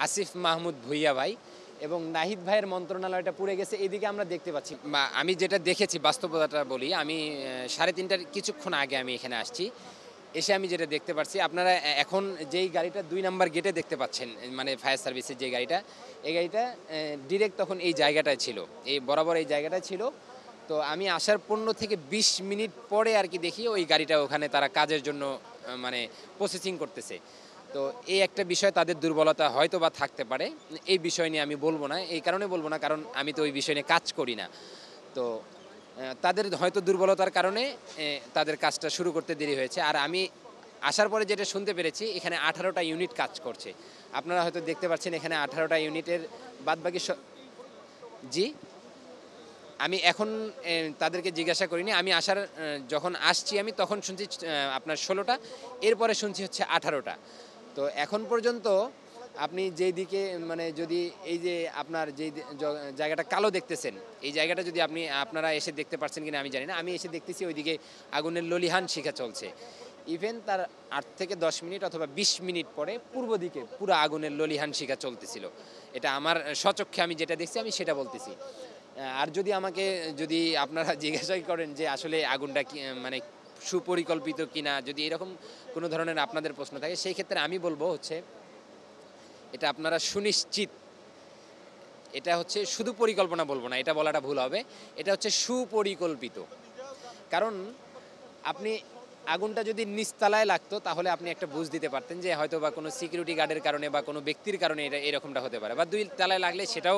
আসিফ মাহমুদ ভুইয়া ভাই এবং নাহিদ ভাইয়ের মন্ত্রণালয়টা পুড়ে গেছে, এদিকে আমরা দেখতে পাচ্ছি। আমি যেটা দেখেছি বাস্তবতাটা বলি, আমি 3:30টার কিছুক্ষণ আগে আমি এখানে আসছি। এসে আমি যেটা দেখতে পাচ্ছি, আপনারা এখন যেই গাড়িটা 2 নাম্বার গেটে দেখতে পাচ্ছেন, মানে ফায়ার সার্ভিসের যে গাড়িটা, এই গাড়িটা ডিরেক্ট তখন এই জায়গাটায় ছিল, এই বরাবর এই জায়গাটায় ছিল। তো আমি আসার 15 থেকে 20 মিনিট পরে আর কি দেখি ওই গাড়িটা ওখানে তারা কাজের জন্য মানে প্রসেসিং করতেছে। তো এই একটা বিষয় তাদের দুর্বলতা হয়তো বা থাকতে পারে। এই বিষয় নিয়ে আমি বলবো না, এই কারণে বলবো না কারণ আমি তো ওই বিষয় নিয়ে কাজ করি না। তো তাদের হয়তো দুর্বলতার কারণে তাদের কাজটা শুরু করতে দেরি হয়েছে। আর আমি আসার পরে যেটা শুনতে পেরেছি, এখানে 18টা ইউনিট কাজ করছে। আপনারা হয়তো দেখতে পাচ্ছেন এখানে 18টা ইউনিটের বাদবাকি জি? আমি এখন তাদেরকে জিজ্ঞাসা করিনি। আমি যখন আসছি আমি তখন শুনছি আপনার 16টা, এরপরে শুনছি হচ্ছে 18টা। তো এখন পর্যন্ত আপনি যেই দিকে মানে যদি এই যে আপনার যেই জায়গাটা কালো দেখতেছেন, এই জায়গাটা যদি আপনারা এসে দেখতে পাচ্ছেন কিনা আমি জানি না। আমি এসে দেখতেছি ওইদিকে আগুনের ললিহান শিখা চলছে। ইভেন তার 8 থেকে 10 মিনিট অথবা 20 মিনিট পরে পূর্ব দিকে পুরো আগুনের ললিহান শিখা চলতেছিল। এটা আমার স্বচক্ষে আমি যেটা দেখছি আমি সেটা বলতেছি। আর যদি আপনারা জিজ্ঞাসাই করেন যে আসলে আগুনটা কি মানে সুপরিকল্পিত কিনা, যদি এরকম কোনো ধরনের আপনাদের প্রশ্ন থাকে, সেই ক্ষেত্রে আমি বলবো হচ্ছে এটা আপনারা সুনিশ্চিত, এটা হচ্ছে শুধু পরিকল্পনা বলবো না, এটা বলাটা ভুল হবে, এটা হচ্ছে সুপরিকল্পিত। কারণ আপনি আগুনটা যদি নিচতলায় লাগতো তাহলে আপনি একটা বুঝ দিতে পারতেন যে হয়তো বা কোনো সিকিউরিটি গার্ডের কারণে বা কোনো ব্যক্তির কারণে এটা এরকমটা হতে পারে, বা 2 তলায় লাগলে সেটাও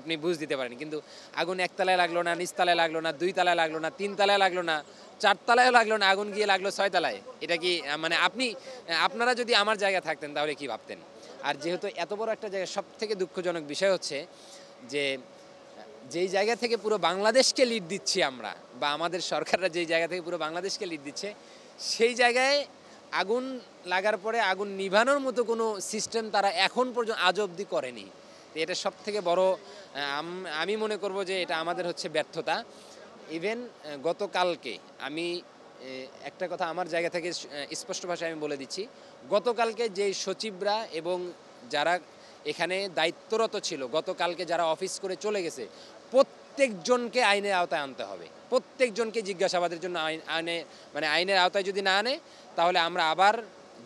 আপনি বুঝ দিতে পারেন। কিন্তু আগুন 1 তলায় লাগলো না, নিচতলায় লাগলো না, 2 তলায় লাগলো না, 3 তলায় লাগলো না, 4 তলায়ও লাগলো না, আগুন গিয়ে লাগলো 6 তলায়। এটা কি মানে আপনারা যদি আমার জায়গায় থাকতেন তাহলে কি ভাবতেন? আর যেহেতু এত বড় একটা জায়গা, সবথেকে দুঃখজনক বিষয় হচ্ছে যে যেই জায়গা থেকে পুরো বাংলাদেশকে লিড দিচ্ছি আমরা, বা আমাদের সরকাররা যেই জায়গা থেকে পুরো বাংলাদেশকে লিড দিচ্ছে, সেই জায়গায় আগুন লাগার পরে আগুন নিভানোর মতো কোনো সিস্টেম তারা এখন পর্যন্ত আজ অবধি করেনি। তো এটা সবথেকে বড়, আমি মনে করব যে এটা আমাদের হচ্ছে ব্যর্থতা। ইভেন গতকালকে আমি একটা কথা আমার জায়গা থেকে স্পষ্ট ভাষায় আমি বলে দিচ্ছি, গতকালকে যেই সচিবরা এবং যারা এখানে দায়িত্বরত ছিল, গতকালকে যারা অফিস করে চলে গেছে, প্রত্যেকজনকে আইনের আওতায় আনতে হবে। প্রত্যেকজনকে জিজ্ঞাসাবাদের জন্য আইনের আওতায় যদি না আনে, তাহলে আমরা আবার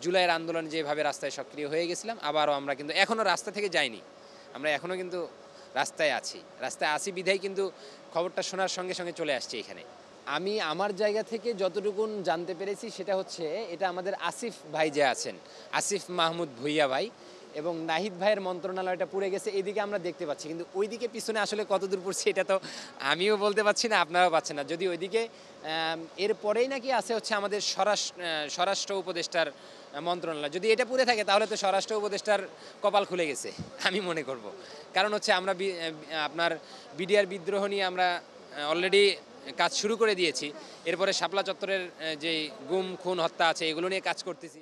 জুলাইয়ের আন্দোলন যেভাবে রাস্তায় সক্রিয় হয়ে গেছিলাম, আবারও আমরা কিন্তু এখনও রাস্তা থেকে যাইনি, আমরা এখনও কিন্তু রাস্তায় আছি বিধায় কিন্তু খবরটা শোনার সঙ্গে সঙ্গে চলে আসছি এখানে। আমি আমার জায়গা থেকে যতটুকুন জানতে পেরেছি সেটা হচ্ছে, এটা আমাদের আসিফ ভাই যে আছেন, আসিফ মাহমুদ ভুইয়া ভাই এবং নাহিদ ভাইয়ের মন্ত্রণালয়টা পুড়ে গেছে, এদিকে আমরা দেখতে পাচ্ছি। কিন্তু ওইদিকে পিছনে আসলে কতদূর পড়ছে এটা তো আমিও বলতে পারছি না, আপনারাও পাচ্ছেন না। যদি ওইদিকে এরপরেই নাকি আছে হচ্ছে আমাদের স্বরাষ্ট্র উপদেষ্টার মন্ত্রণালয়, যদি এটা পুড়ে থাকে তাহলে তো স্বরাষ্ট্র উপদেষ্টার কপাল খুলে গেছে আমি মনে করব। কারণ হচ্ছে আমরা আপনার বিডিআর বিদ্রোহ নিয়ে আমরা অলরেডি কাজ শুরু করে দিয়েছি। এরপরে শাপলা চত্বরের যে গুম খুন হত্যা আছে, এগুলো নিয়ে কাজ করতেছি।